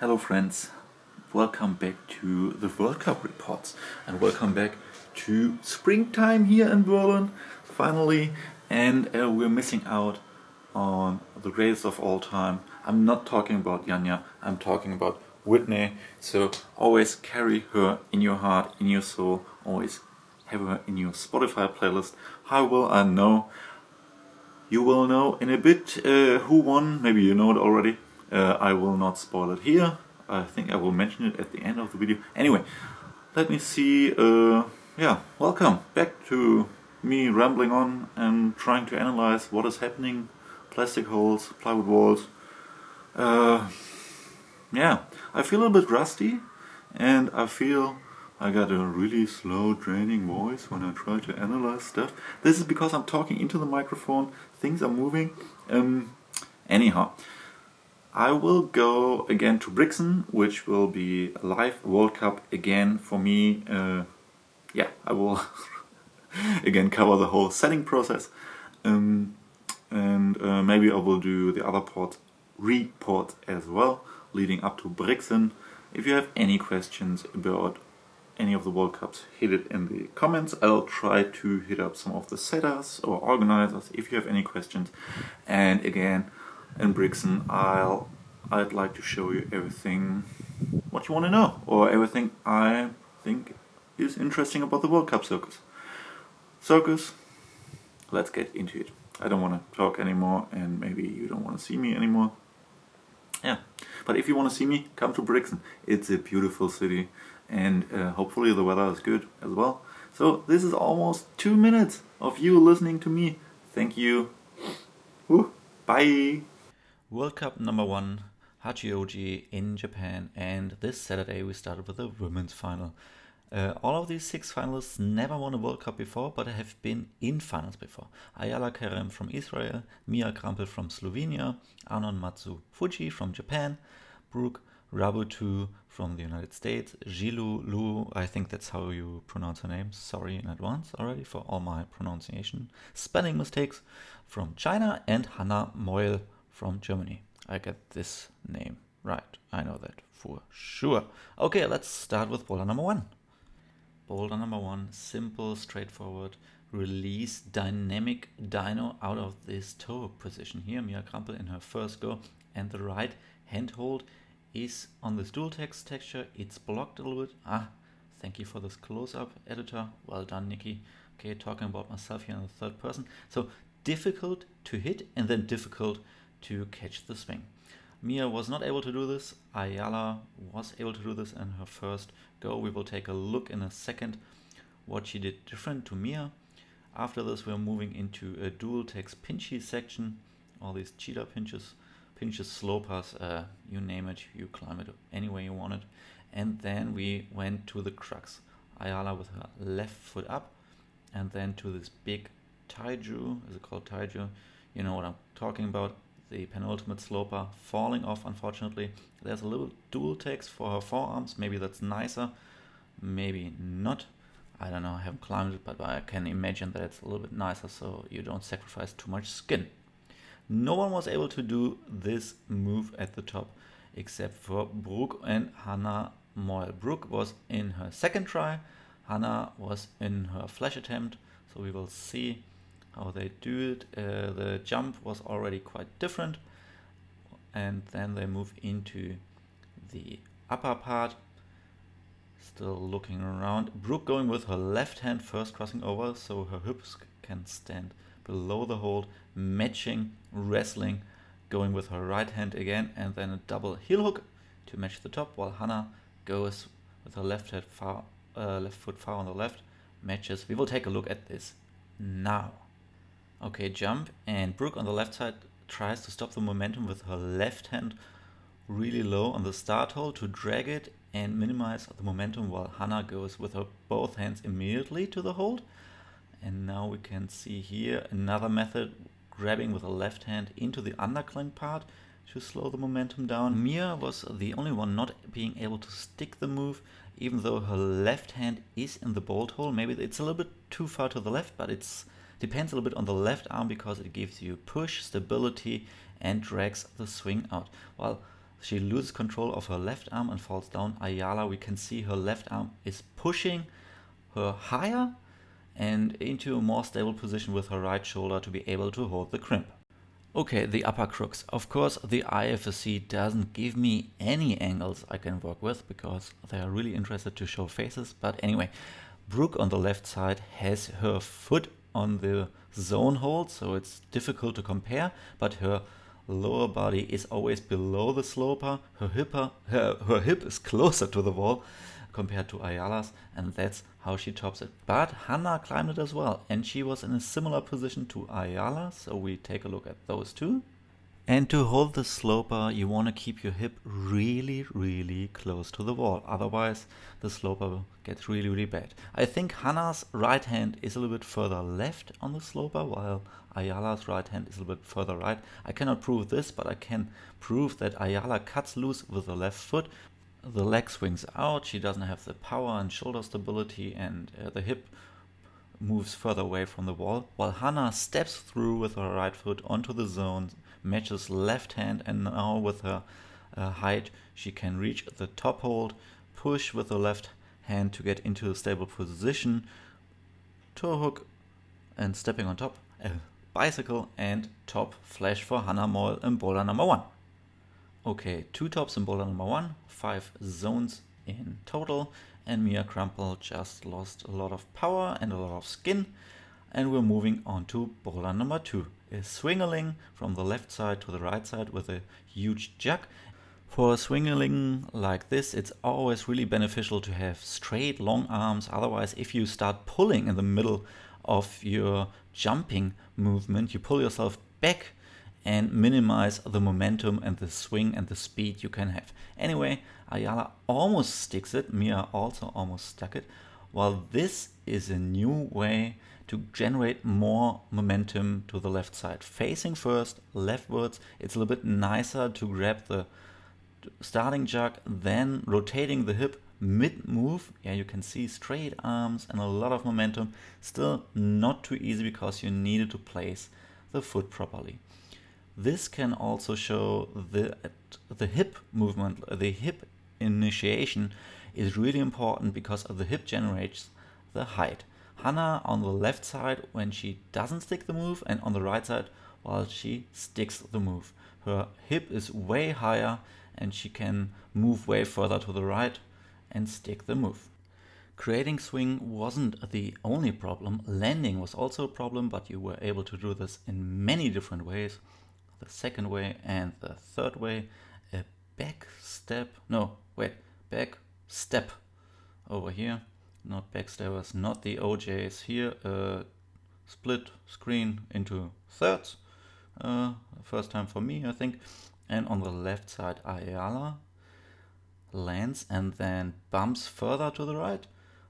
Hello friends, welcome back to the World Cup reports and welcome back to springtime here in Berlin, finally, and we're missing out on the greatest of all time. I'm not talking about Janja, I'm talking about Whitney, so always carry her in your heart, in your soul, always have her in your Spotify playlist. How will I know? You will know in a bit who won, maybe you know it already. I will not spoil it here. I think I will mention it at the end of the video. Anyway, let me see. Welcome back to me rambling on and trying to analyze what is happening. Plastic holes, plywood walls. I feel a bit rusty, and I feel I got a really slow, draining voice when I try to analyze stuff. This is because I'm talking into the microphone. Things are moving. Anyhow. I will go again to Brixen, which will be a live World Cup again for me. I will again cover the whole setting process, and maybe I will do the other reports as well, leading up to Brixen. If you have any questions about any of the World Cups, hit it in the comments. I'll try to hit up some of the setters or organizers if you have any questions. And again, in Brixen, I'd like to show you everything what you want to know, or everything I think is interesting about the World Cup circus. Let's get into it. I don't want to talk anymore, and maybe you don't want to see me anymore. Yeah, but if you want to see me, come to Brixen. It's a beautiful city, and hopefully the weather is good as well. So this is almost 2 minutes of you listening to me. Thank you. Woo. Bye. World Cup number 1, Hachioji in Japan, and this Saturday we started with the women's final. All of these 6 finalists never won a World Cup before, but have been in finals before. Ayala Kerem from Israel, Mia Krampel from Slovenia, Anon Matsu Fuji from Japan, Brooke Rabutu from the United States, Jilu Lu, I think that's how you pronounce her name, sorry in advance already for all my pronunciation, spelling mistakes, from China, and Hannah Moyle from Germany. I get this name right, I know that for sure. Okay, let's start with boulder number 1. Boulder number 1, simple, straightforward, release dynamic dyno out of this toe position here. Mia Krampel in her first go, and the right handhold is on this dual text texture. It's blocked a little bit. Thank you for this close-up, editor. Well done, Nikki. Okay, talking about myself here in the third person. So difficult to hit and then difficult to catch the swing. Mia was not able to do this. Ayala was able to do this in her first go. We will take a look in a second what she did different to Mia. After this, we're moving into a dual text pinchy section. All these cheetah pinches, slow pass, you name it, you climb it any way you want it. And then we went to the crux. Ayala with her left foot up, and then to this big taiju. Is it called taiju? You know what I'm talking about. The penultimate sloper falling off, unfortunately. There's a little dual text for her forearms. Maybe that's nicer, maybe not. I don't know, I haven't climbed it, but I can imagine that it's a little bit nicer so you don't sacrifice too much skin. No one was able to do this move at the top except for Brooke and Hannah Moyle. Brooke was in her second try, Hannah was in her flash attempt, so we will see how they do it. The jump was already quite different, and then they move into the upper part. Still looking around. Brooke going with her left hand first, crossing over so her hips can stand below the hold, matching, wrestling, going with her right hand again, and then a double heel hook to match the top, while Hannah goes with her left foot far on the left, matches. We will take a look at this now. Okay, jump, and Brooke on the left side tries to stop the momentum with her left hand really low on the start hold to drag it and minimize the momentum, while Hannah goes with her both hands immediately to the hold. And now we can see here another method, grabbing with the left hand into the undercling part to slow the momentum down. Mia was the only one not being able to stick the move, even though her left hand is in the bolt hole. Maybe it's a little bit too far to the left, but it's depends a little bit on the left arm because it gives you push, stability, and drags the swing out. While She loses control of her left arm and falls down. Ayala, we can see her left arm is pushing her higher and into a more stable position with her right shoulder to be able to hold the crimp. Okay, the upper crooks. Of course, the IFSC doesn't give me any angles I can work with because they are really interested to show faces. But anyway, Brooke on the left side has her foot on the zone hold, so it's difficult to compare, but her lower body is always below the sloper. Her hip is closer to the wall compared to Ayala's, and that's how she tops it. But Hannah climbed it as well, and she was in a similar position to Ayala, so we take a look at those two. And to hold the sloper, you want to keep your hip really, really close to the wall. Otherwise, the sloper gets really, really bad. I think Hannah's right hand is a little bit further left on the sloper, while Ayala's right hand is a little bit further right. I cannot prove this, but I can prove that Ayala cuts loose with the left foot. The leg swings out, she doesn't have the power and shoulder stability, and the hip moves further away from the wall, while Hannah steps through with her right foot onto the zone, matches left hand, and now with her height she can reach the top hold, push with the left hand to get into a stable position, toe hook and stepping on top, a bicycle, and top flash for Hannah Moll in boulder number 1. Okay, 2 tops in boulder number 1, 5 zones in total, and Mia Crumple just lost a lot of power and a lot of skin, and we're moving on to boulder number 2. A swingeling from the left side to the right side with a huge jug. For a swingeling like this, it's always really beneficial to have straight long arms, otherwise if you start pulling in the middle of your jumping movement, you pull yourself back and minimize the momentum and the swing and the speed you can have. Anyway, Ayala almost sticks it, Mia also almost stuck it, while this is a new way to generate more momentum to the left side. Facing first, leftwards, it's a little bit nicer to grab the starting jug, then rotating the hip mid-move. Yeah, you can see straight arms and a lot of momentum. Still not too easy because you needed to place the foot properly. This can also show the hip movement. The hip initiation is really important because the hip generates the height. Hannah on the left side when she doesn't stick the move, and on the right side while she sticks the move. Her hip is way higher and she can move way further to the right and stick the move. Creating swing wasn't the only problem. Landing was also a problem, but you were able to do this in many different ways. The second way and the third way, a back step over here, not backsteppers, not the OJs here, split screen into thirds, first time for me I think, and on the left side Ayala lands and then bumps further to the right,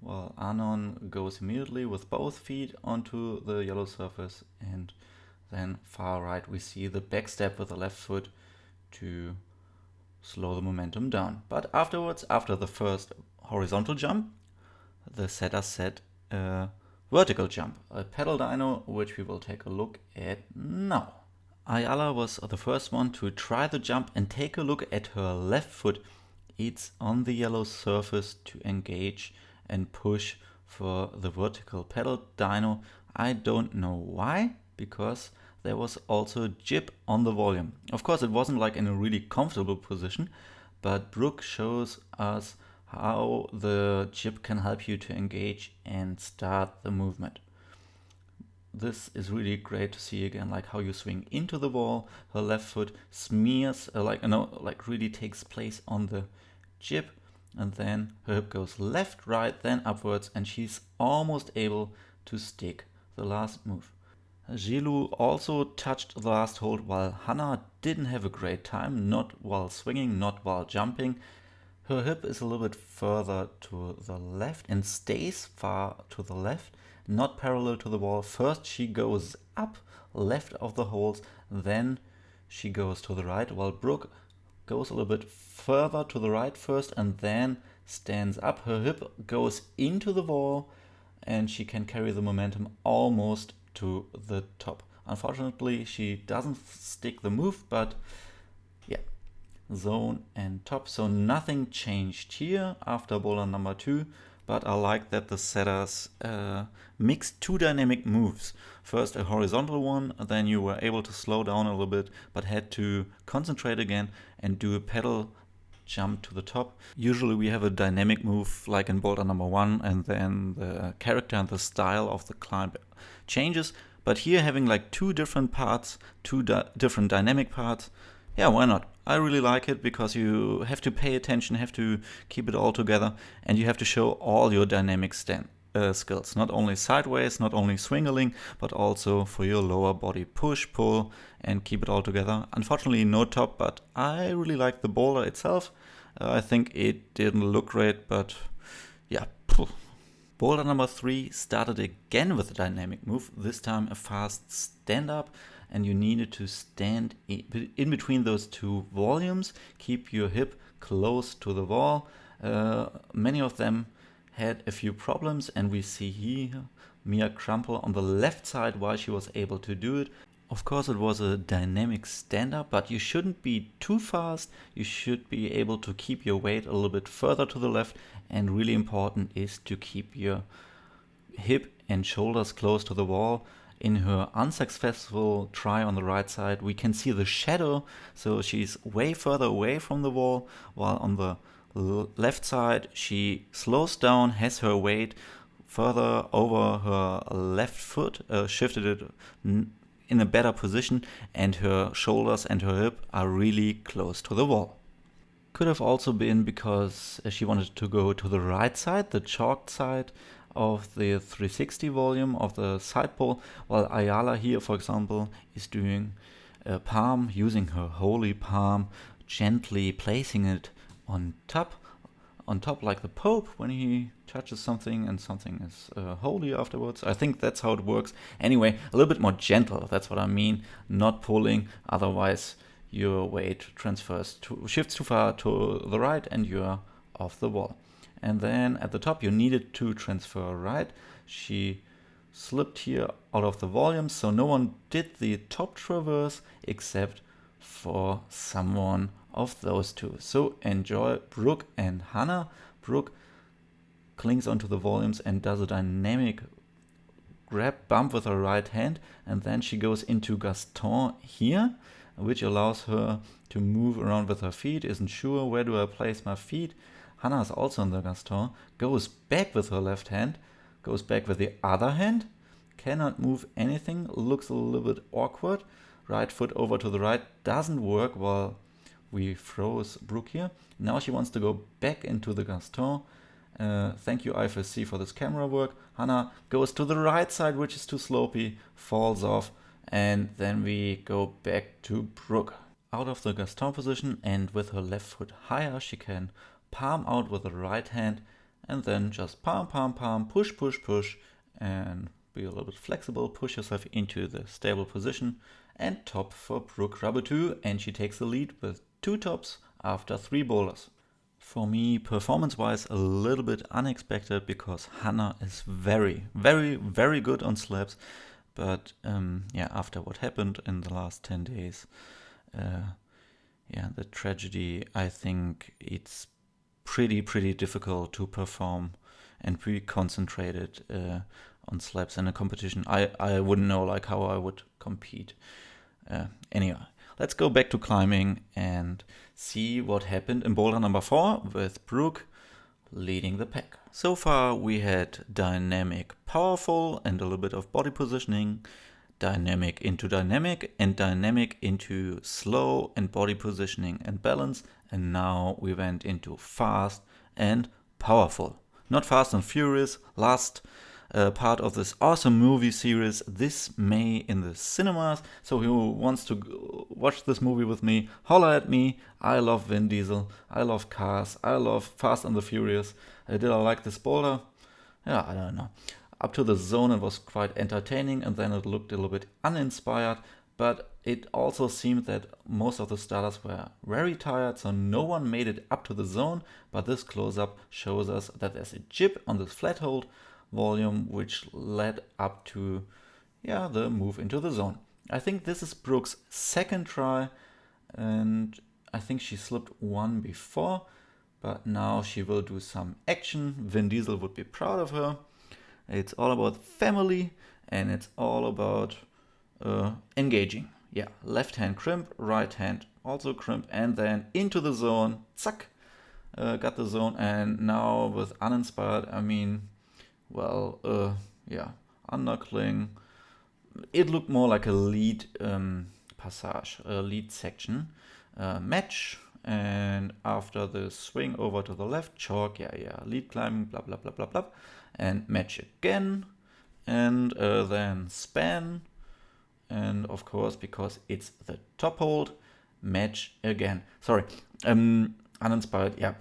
while Anon goes immediately with both feet onto the yellow surface, and then far right we see the back step with the left foot to slow the momentum down. But afterwards, after the first horizontal jump, the setter set a vertical jump, a pedal dyno, which we will take a look at now. Ayala was the first one to try the jump and take a look at her left foot. It's on the yellow surface to engage and push for the vertical pedal dyno. I don't know why, because there was also a jib on the volume. Of course, it wasn't like in a really comfortable position, but Brooke shows us how the jib can help you to engage and start the movement. This is really great to see again, like how you swing into the wall. Her left foot smears, really takes place on the jib, and then her hip goes left, right, then upwards, and she's almost able to stick the last move. Jilu also touched the last hold, while Hannah didn't have a great time, not while swinging, not while jumping. Her hip is a little bit further to the left and stays far to the left, not parallel to the wall. First she goes up left of the holds, then she goes to the right, while Brooke goes a little bit further to the right first and then stands up. Her hip goes into the wall and she can carry the momentum almost to the top. Unfortunately, she doesn't stick the move, but yeah, zone and top. So nothing changed here after boulder number 2, but I like that the setters mixed 2 dynamic moves. First a horizontal one, then you were able to slow down a little bit, but had to concentrate again and do a pedal jump to the top. Usually we have a dynamic move like in boulder number 1, and then the character and the style of the climb changes. But here having like 2 different parts, 2 different dynamic parts, yeah, why not? I really like it because you have to pay attention, have to keep it all together, and you have to show all your dynamic skills. Not only sideways, not only swingling, but also for your lower body push, pull, and keep it all together. Unfortunately, no top, but I really like the boulder itself. I think it didn't look great, but yeah. Boulder number 3 started again with a dynamic move, this time a fast stand-up, and you needed to stand in between those 2 volumes, keep your hip close to the wall. Many of them had a few problems, and we see here Mia crumple on the left side while she was able to do it. Of course it was a dynamic stand-up, but you shouldn't be too fast. You should be able to keep your weight a little bit further to the left, and really important is to keep your hip and shoulders close to the wall. In her unsuccessful try on the right side, we can see the shadow, so she's way further away from the wall, while on the left side she slows down, has her weight further over her left foot, shifted it in a better position, and her shoulders and her hip are really close to the wall. Could have also been because she wanted to go to the right side, the chalked side of the 360 volume of the side pole, while Ayala here, for example, is doing a palm, using her holy palm, gently placing it on top like the Pope when he touches something and something is holy afterwards. I think that's how it works. Anyway, a little bit more gentle, that's what I mean, not pulling, otherwise your weight shifts too far to the right and you're off the wall. And then at the top you needed to transfer right. She slipped here out of the volume, so no one did the top traverse except for someone of those 2. So enjoy Brooke and Hannah. Brooke clings onto the volumes and does a dynamic grab bump with her right hand, and then she goes into Gaston here, which allows her to move around with her feet, isn't sure where do I place my feet. Hannah is also in the Gaston, goes back with her left hand, goes back with the other hand, cannot move anything, looks a little bit awkward. Right foot over to the right, doesn't work while we froze Brooke here. Now she wants to go back into the Gaston. Thank you IFSC for this camera work. Hannah goes to the right side, which is too slopey, falls off, and then we go back to Brooke. Out of the Gaston position, and with her left foot higher, she can palm out with the right hand, and then just palm, palm, palm, push, push, push, and be a little bit flexible, push yourself into the stable position, and top for Brooke Rabatou, and she takes the lead with 2 tops after 3 boulders. For me, performance-wise, a little bit unexpected because Hannah is very, very, very good on slabs, but after what happened in the last 10 days, the tragedy, I think it's pretty difficult to perform and be concentrated on slabs in a competition. I wouldn't know like how I would compete. Anyway, let's go back to climbing and see what happened in boulder number 4 with Brooke leading the pack. So far we had dynamic, powerful, and a little bit of body positioning, dynamic into dynamic, and dynamic into slow and body positioning and balance, and now we went into fast and powerful. Not Fast and Furious, last part of this awesome movie series this May in the cinemas. So who wants to watch this movie with me, holla at me. I love Vin Diesel, I love cars, I love Fast and the Furious. Did I like this boulder? Yeah, I don't know. Up to the zone it was quite entertaining, and then it looked a little bit uninspired, but it also seemed that most of the starters were very tired, so no one made it up to the zone. But this close-up shows us that there's a jib on this flat hold volume which led up to the move into the zone. I think this is Brooke's second try, and I think she slipped one before, but now she will do some action. Vin Diesel would be proud of her. It's all about family, and it's all about engaging. Yeah, left hand crimp, right hand also crimp, and then into the zone, zack, got the zone, and now with uninspired, I mean, well, yeah, unknuckling. It looked more like a lead passage, a lead section, match, and after the swing over to the left, chalk, yeah, lead climbing, blah, blah, blah, blah, blah, and match again, and then span, and of course, because it's the top hold, match again. Sorry, uninspired, yeah,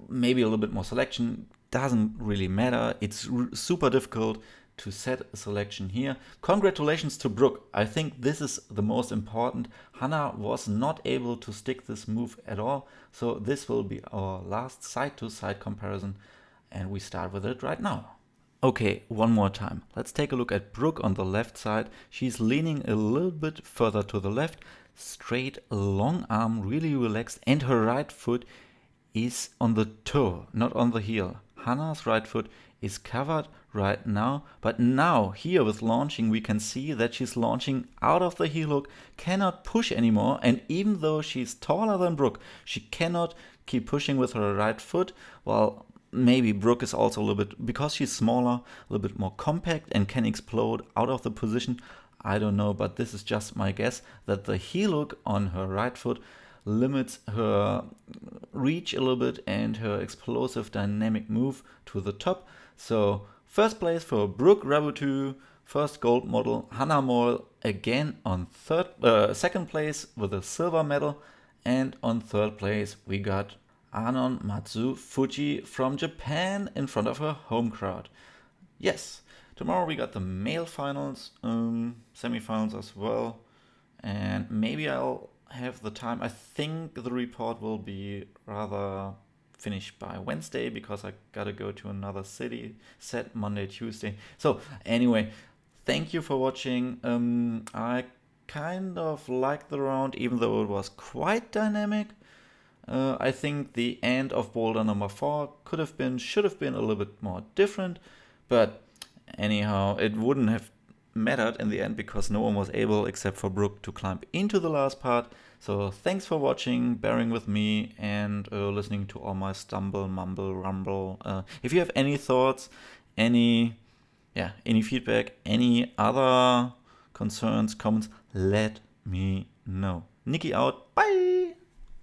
maybe a little bit more selection, doesn't really matter. It's super difficult to set a selection here. Congratulations to Brooke. I think this is the most important. Hannah was not able to stick this move at all, so this will be our last side-to-side comparison, and we start with it right now. Okay, one more time. Let's take a look at Brooke on the left side. She's leaning a little bit further to the left, straight, long arm, really relaxed, and her right foot is on the toe, not on the heel. Hannah's right foot is covered right now, but now here with launching we can see that she's launching out of the heel hook, cannot push anymore, and even though she's taller than Brooke, she cannot keep pushing with her right foot. Well, maybe Brooke is also a little bit, because she's smaller, a little bit more compact and can explode out of the position. I don't know, but this is just my guess that the heel hook on her right foot limits her reach a little bit and her explosive dynamic move to the top. So first place for Brooke Rabutu, first gold medal. Hannah Moll again on second place with a silver medal, and on third place we got Anon Matsu Fuji from Japan in front of her home crowd. Yes, tomorrow we got the male finals, semifinals as well, and maybe I'll have the time. I think the report will be rather finished by Wednesday because I gotta go to another city set Monday, Tuesday. So anyway, thank you for watching. I kind of liked the round, even though it was quite dynamic. I think the end of Boulder number 4 should have been a little bit more different, but anyhow, it wouldn't have mattered in the end because no one was able except for Brooke to climb into the last part. So thanks for watching, bearing with me, and listening to all my stumble, mumble, rumble. If you have any thoughts, any feedback, any other concerns, comments, let me know. Nikki out. Bye.